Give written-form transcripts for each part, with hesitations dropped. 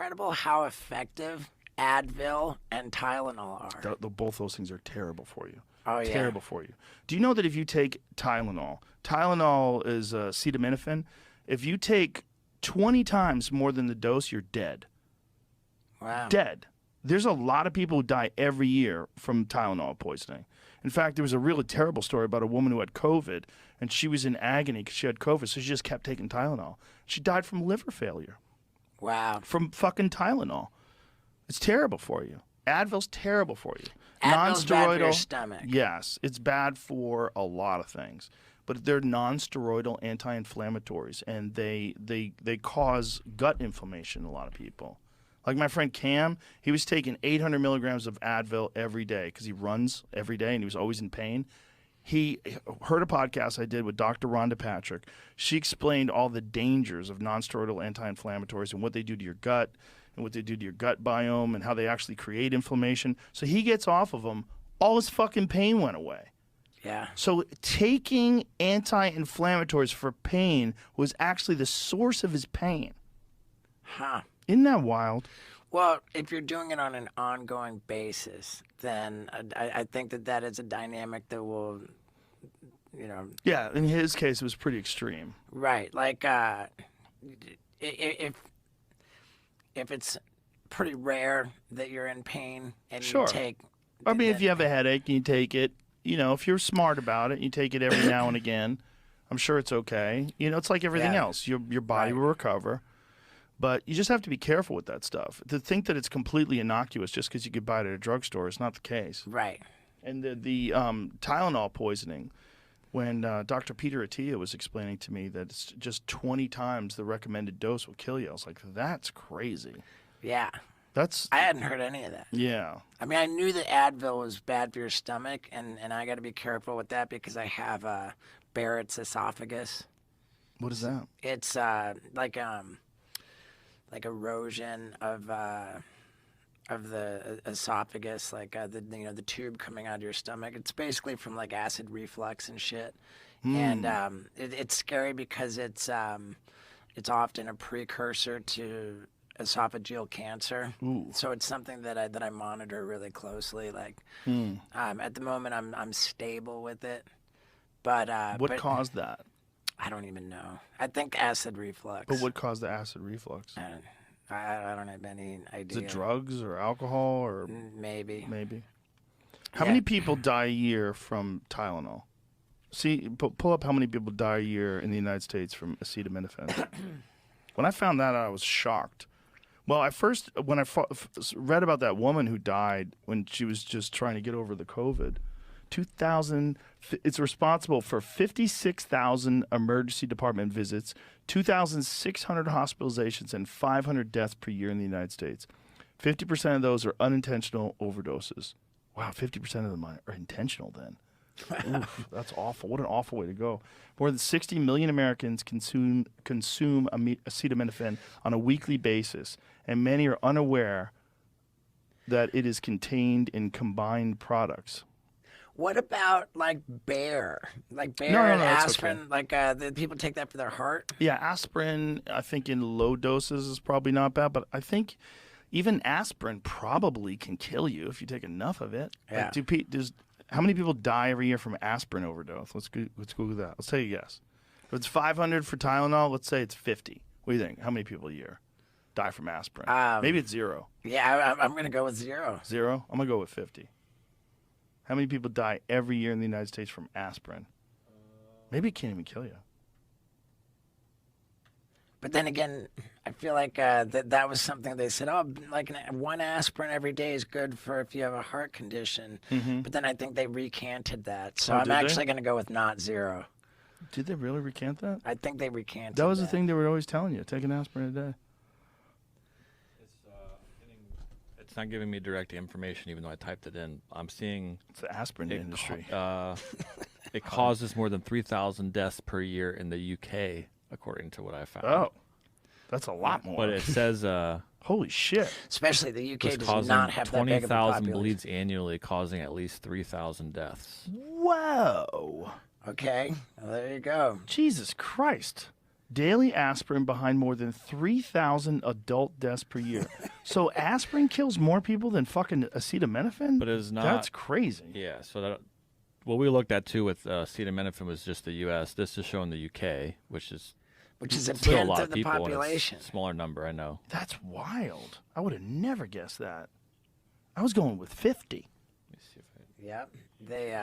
incredible how effective Advil and Tylenol are. Both those things are terrible for you. Oh, yeah. Terrible for you. Do you know that if you take Tylenol is acetaminophen. If you take 20 times more than the dose, you're dead. Wow. Dead. There's a lot of people who die every year from Tylenol poisoning. In fact, there was a really terrible story about a woman who had COVID, and she was in agony because she had COVID, so she just kept taking Tylenol. She died from liver failure. Wow. From fucking Tylenol. It's terrible for you. Advil's terrible for you. Advil's bad for your stomach. Yes, it's bad for a lot of things. But they're non-steroidal anti-inflammatories, and they cause gut inflammation in a lot of people. Like my friend Cam, he was taking 800 milligrams of Advil every day because he runs every day, and he was always in pain. He heard a podcast I did with Dr. Rhonda Patrick. She explained all the dangers of non-steroidal anti-inflammatories and what they do to your gut and what they do to your gut biome and how they actually create inflammation. So he gets off of them. All his fucking pain went away. Yeah. So taking anti-inflammatories for pain was actually the source of his pain. Huh. Isn't that wild? Well, if you're doing it on an ongoing basis, then I think that is a dynamic that will, Yeah, in his case, it was pretty extreme. Right. Like, if it's pretty rare that you're in pain and Sure. you take... I mean, if you have a headache and you take it, if you're smart about it, you take it every now and again, I'm sure it's okay. It's like everything else. Your body will recover. But you just have to be careful with that stuff. To think that it's completely innocuous just because you could buy it at a drugstore is not the case. Right. And the Tylenol poisoning, when Dr. Peter Attia was explaining to me that it's just 20 times the recommended dose will kill you, I was like, that's crazy. Yeah. I hadn't heard any of that. Yeah. I mean, I knew that Advil was bad for your stomach, and I got to be careful with that because I have Barrett's esophagus. What is that? It's like erosion of the esophagus, like the tube coming out of your stomach. It's basically from like acid reflux and shit. And it's scary because it's often a precursor to esophageal cancer. Ooh. So it's something that I monitor really closely. Like at the moment I'm stable with it, but what caused that? I don't even know. I think acid reflux. But what caused the acid reflux? I don't have any idea. Is it drugs or alcohol or maybe? How many people die a year from Tylenol? See, pull up how many people die a year in the United States from acetaminophen. When I found that out, I was shocked. Well, when I read about that woman who died when she was just trying to get over the COVID, it's responsible for 56,000 emergency department visits, 2,600 hospitalizations, and 500 deaths per year in the United States. 50% of those are unintentional overdoses. Wow, 50% of them are intentional then. Oof, that's awful. What an awful way to go. More than 60 million Americans consume acetaminophen on a weekly basis, and many are unaware that it is contained in combined products. What about like Bayer? Like Bayer No, and that's aspirin? okay. Like the people take that for their heart? Yeah, aspirin, I think in low doses is probably not bad, but I think even aspirin probably can kill you if you take enough of it. Yeah. Like, how many people die every year from aspirin overdose? Let's Google that. Let's take a guess. If it's 500 for Tylenol, let's say it's 50. What do you think? How many people a year die from aspirin? Maybe it's 0. Yeah, I'm going to go with 0. 0? I'm going to go with 50. How many people die every year in the United States from aspirin? Maybe it can't even kill you. But then again, I feel like that was something they said, like one aspirin every day is good for if you have a heart condition. Mm-hmm. But then I think they recanted that. So Oh, I'm did they? actually going to go with not 0. Did they really recant that? I think they recanted That was the thing they were always telling you. Take an aspirin a day. It's not giving me direct information, even though I typed it in. I'm seeing It's the aspirin industry. it causes more than 3,000 deaths per year in the UK, according to what I found. Oh, that's a lot more. But it says Holy shit. Especially the UK it's does causing not have that big of a 20,000 population. bleeds annually, causing at least 3,000 deaths. Whoa. Okay, well, there you go. Jesus Christ. daily aspirin behind more than 3,000 adult deaths per year. So aspirin kills more people than fucking acetaminophen? But it is not. That's crazy. Yeah. So that what we looked at too with acetaminophen was just the U.S. This is showing the U.K., which is a still a tenth lot of of the people. And population. it's a smaller number, I know. That's wild. I would have never guessed that. I was going with 50. Let me see if I, Yep. They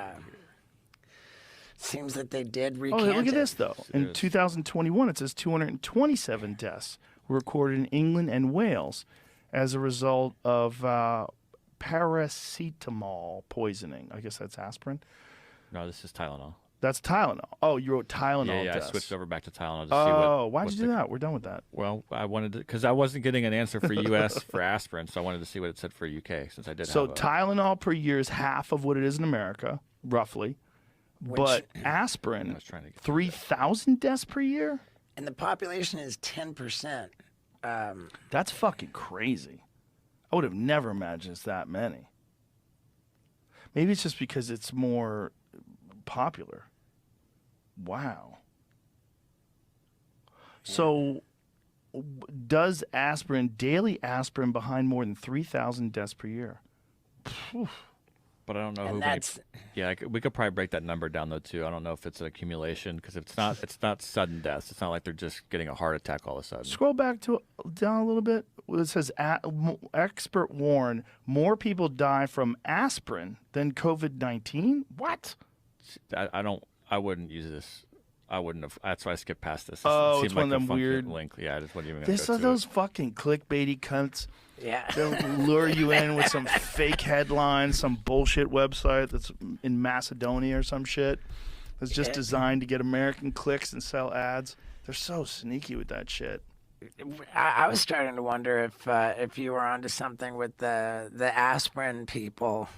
seems that they did Oh, recant look at it. this, though. In Yes. 2021, it says 227 deaths were recorded in England and Wales as a result of paracetamol poisoning. I guess that's aspirin. no, this is Tylenol. That's Tylenol. Oh, you wrote Tylenol Yeah, I deaths. switched over back to Tylenol to see Oh, what. why'd what you do that? We're done with that. Well, I wanted to because I wasn't getting an answer for U.S. for aspirin, so I wanted to see what it said for UK since I did. So have Tylenol per year is half of what it is in America, roughly. But aspirin, I was trying to get 3,000 deaths per year? And the population is 10%. That's fucking crazy. I would have never imagined it's that many. Maybe it's just because it's more popular. Wow. So, does daily aspirin behind more than 3,000 deaths per year? But I don't know And who. that's Yeah, we could probably break that number down though too. I don't know if it's an accumulation because it's not sudden deaths. It's not like they're just getting a heart attack all of a sudden. Scroll back down a little bit. It says, expert warn more people die from aspirin than COVID-19. What? I wouldn't use this. I wouldn't have. That's why I skipped past this. Oh, It it's seemed one of like a them funky weird- link. Yeah, I just wasn't even. Gonna This go are to those it. fucking clickbaity cunts. yeah. They'll lure you in with some fake headline, some bullshit website that's in Macedonia or some shit. That's just Yeah. designed to get American clicks and sell ads. They're so sneaky with that shit. I was starting to wonder if you were onto something with the aspirin people.